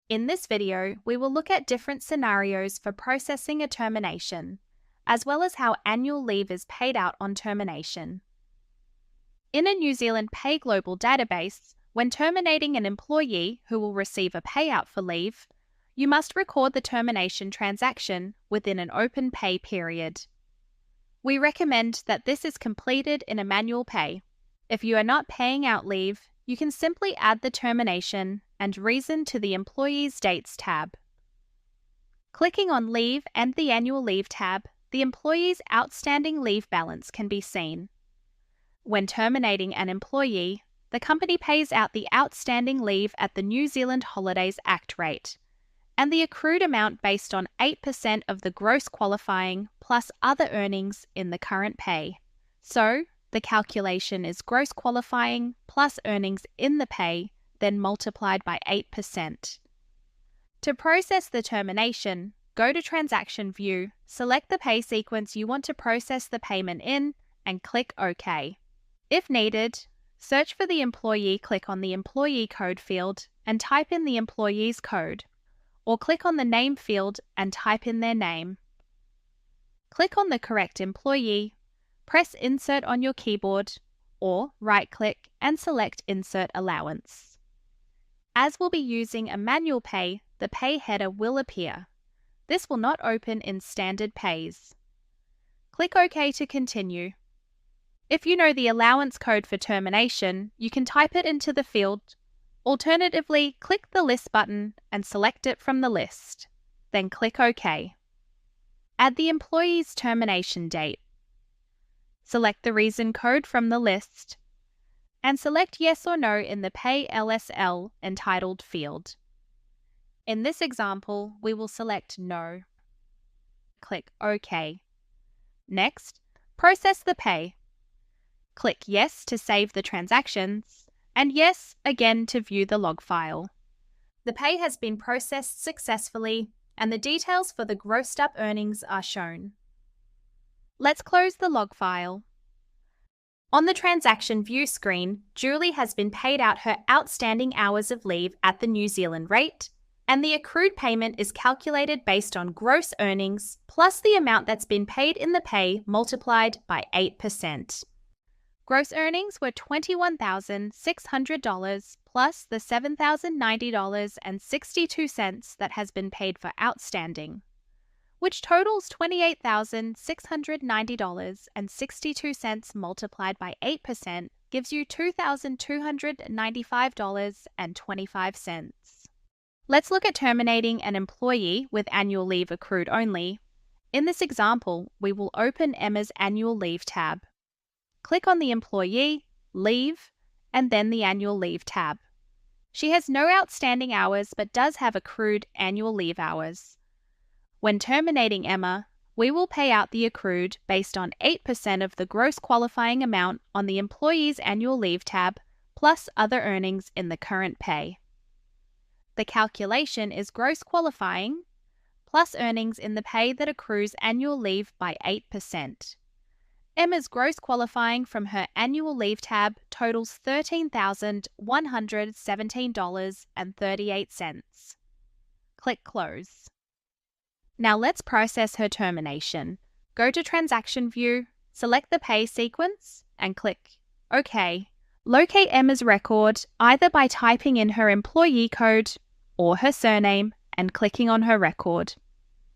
In this video, we will look at different scenarios for processing a termination, as well as how annual leave is paid out on termination. In a New Zealand Pay Global database, when terminating an employee who will receive a payout for leave, you must record the termination transaction within an open pay period. We recommend that this is completed in a manual pay. If you are not paying out leave, you can simply add the termination and reason to the Employee's Dates tab. Clicking on Leave and the Annual Leave tab, the employee's outstanding leave balance can be seen. When terminating an employee, the company pays out the outstanding leave at the New Zealand Holidays Act rate, and the accrued amount based on 8% of the gross qualifying plus other earnings in the current pay. So, the calculation is gross qualifying plus earnings in the pay, then multiplied by 8%. To process the termination, go to Transaction View, select the pay sequence you want to process the payment in, and click OK. If needed, search for the employee, click on the Employee Code field and type in the employee's code, or click on the Name field and type in their name. Click on the correct employee, press Insert on your keyboard, or right-click and select Insert Allowance. As we'll be using a manual pay, the pay header will appear. This will not open in Standard Pays. Click OK to continue. If you know the allowance code for termination, you can type it into the field. Alternatively, click the List button and select it from the list. Then click OK. Add the employee's termination date. Select the reason code from the list, and select Yes or No in the Pay LSL entitled field. In this example, we will select No. Click OK. Next, process the pay. Click Yes to save the transactions, and Yes again to view the log file. The pay has been processed successfully, and the details for the grossed up earnings are shown. Let's close the log file. On the Transaction View screen, Julie has been paid out her outstanding hours of leave at the New Zealand rate, and the accrued payment is calculated based on gross earnings plus the amount that's been paid in the pay multiplied by 8%. Gross earnings were $21,600 plus the $7,090.62 that has been paid for outstanding, which totals $28,690.62 multiplied by 8% gives you $2,295.25. Let's look at terminating an employee with annual leave accrued only. In this example, we will open Emma's Annual Leave tab. Click on the Employee, Leave, and then the Annual Leave tab. She has no outstanding hours but does have accrued annual leave hours. When terminating Emma, we will pay out the accrued based on 8% of the gross qualifying amount on the Employee's Annual Leave tab plus other earnings in the current pay. The calculation is gross qualifying plus earnings in the pay that accrues annual leave by 8%. Emma's gross qualifying from her Annual Leave tab totals $13,117.38. Click Close. Now let's process her termination. Go to Transaction View, select the pay sequence, and click OK. Locate Emma's record either by typing in her employee code or her surname and clicking on her record.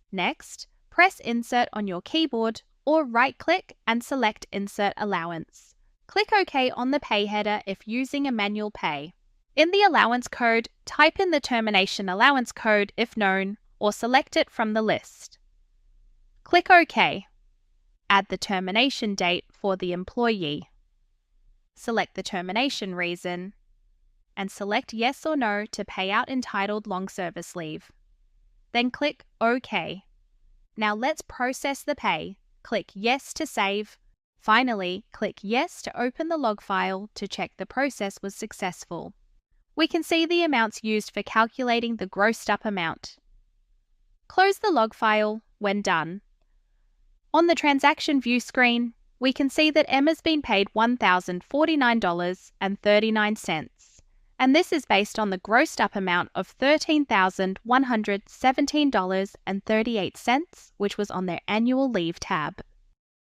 Next, press Insert on your keyboard or right-click and select Insert Allowance. Click OK on the pay header if using a manual pay. In the allowance code, type in the termination allowance code if known, or select it from the list. Click OK. Add the termination date for the employee. Select the termination reason, and select Yes or No to pay out entitled long service leave. Then click OK. Now let's process the pay. Click Yes to save. Finally, click Yes to open the log file to check the process was successful. We can see the amounts used for calculating the grossed up amount. Close the log file when done. On the Transaction View screen, we can see that Emma's been paid $1,049.39, and this is based on the grossed up amount of $13,117.38, which was on their annual leave tab.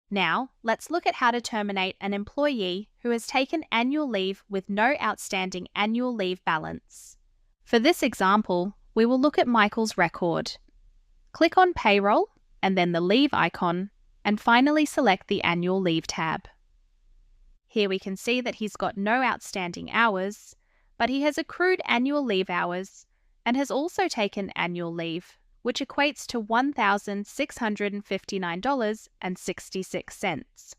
Now, let's look at how to terminate an employee who has taken annual leave with no outstanding annual leave balance. For this example, we will look at Michael's record. Click on Payroll and then the Leave icon, and finally select the Annual Leave tab. Here we can see that he's got no outstanding hours, but he has accrued annual leave hours and has also taken annual leave, which equates to $1,659.66.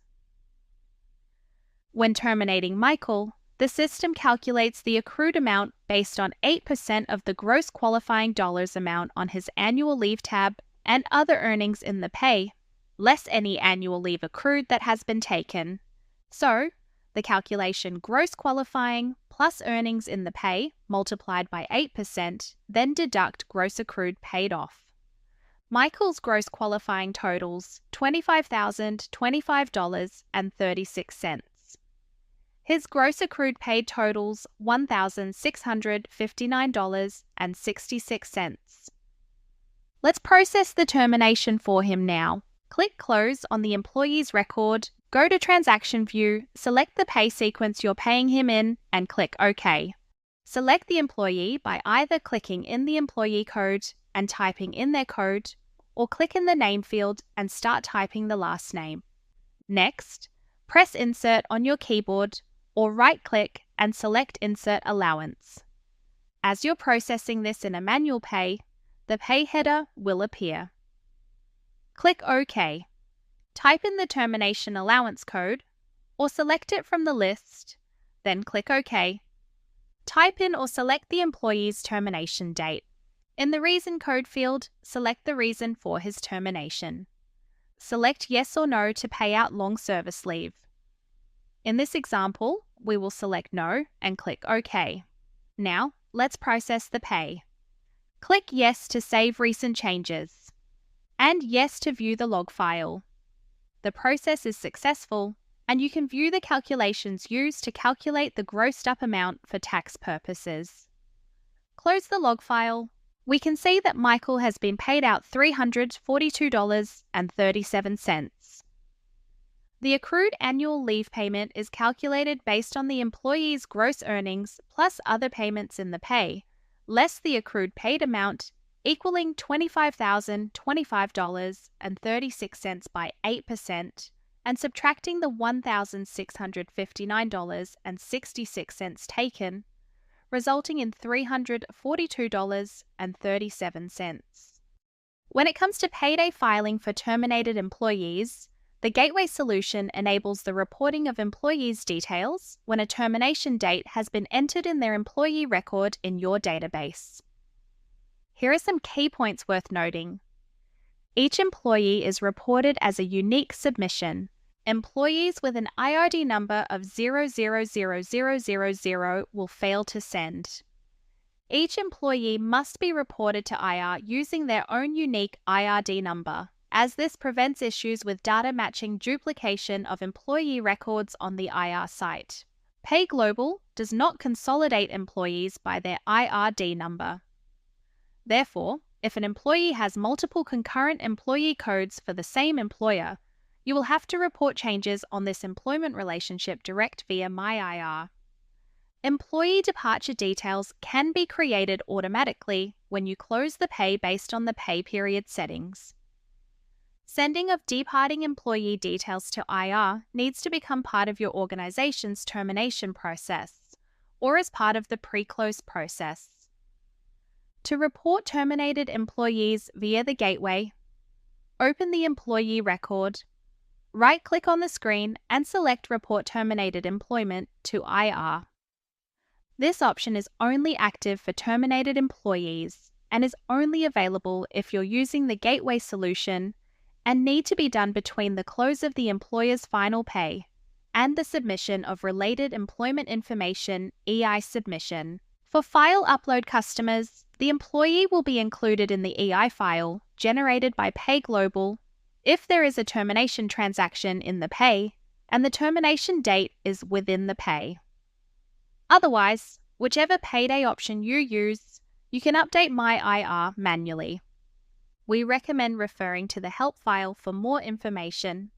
When terminating Michael, the system calculates the accrued amount based on 8% of the gross qualifying dollars amount on his annual leave tab and other earnings in the pay, less any annual leave accrued that has been taken. So, the calculation gross qualifying plus earnings in the pay multiplied by 8%, then deduct gross accrued paid off. Michael's gross qualifying totals $25,025.36. His gross accrued paid totals $1,659.66. Let's process the termination for him now. Click Close on the employee's record, go to Transaction View, select the pay sequence you're paying him in, and click OK. Select the employee by either clicking in the employee code and typing in their code, or click in the name field and start typing the last name. Next, press Insert on your keyboard or right-click and select Insert Allowance. As you're processing this in a manual pay, the pay header will appear. Click OK. Type in the termination allowance code or select it from the list, then click OK. Type in or select the employee's termination date. In the reason code field, select the reason for his termination. Select yes or no to pay out long service leave. In this example, we will select no and click OK. Now, let's process the pay. Click yes to save recent changes, and yes to view the log file. The process is successful, and you can view the calculations used to calculate the grossed up amount for tax purposes. Close the log file. We can see that Michael has been paid out $342.37. The accrued annual leave payment is calculated based on the employee's gross earnings plus other payments in the pay, less the accrued paid amount, equaling $25,025.36 by 8%, and subtracting the $1,659.66 taken, resulting in $342.37. When it comes to payday filing for terminated employees, the Gateway solution enables the reporting of employees' details when a termination date has been entered in their employee record in your database. Here are some key points worth noting. Each employee is reported as a unique submission. Employees with an IRD number of 000000 will fail to send. Each employee must be reported to IR using their own unique IRD number, as this prevents issues with data matching duplication of employee records on the IR site. PayGlobal does not consolidate employees by their IRD number. Therefore, if an employee has multiple concurrent employee codes for the same employer, you will have to report changes on this employment relationship direct via MyIR. Employee departure details can be created automatically when you close the pay based on the pay period settings. Sending of departing employee details to IR needs to become part of your organization's termination process, or as part of the pre-close process. To report terminated employees via the Gateway, open the employee record, right-click on the screen and select Report Terminated Employment to IR. This option is only active for terminated employees and is only available if you're using the Gateway solution and need to be done between the close of the employer's final pay and the submission of related employment information EI submission. For file upload customers, the employee will be included in the EI file generated by PayGlobal if there is a termination transaction in the pay and the termination date is within the pay. Otherwise, Whichever payday option you use, you can update MyIR manually. We recommend referring to the help file for more information.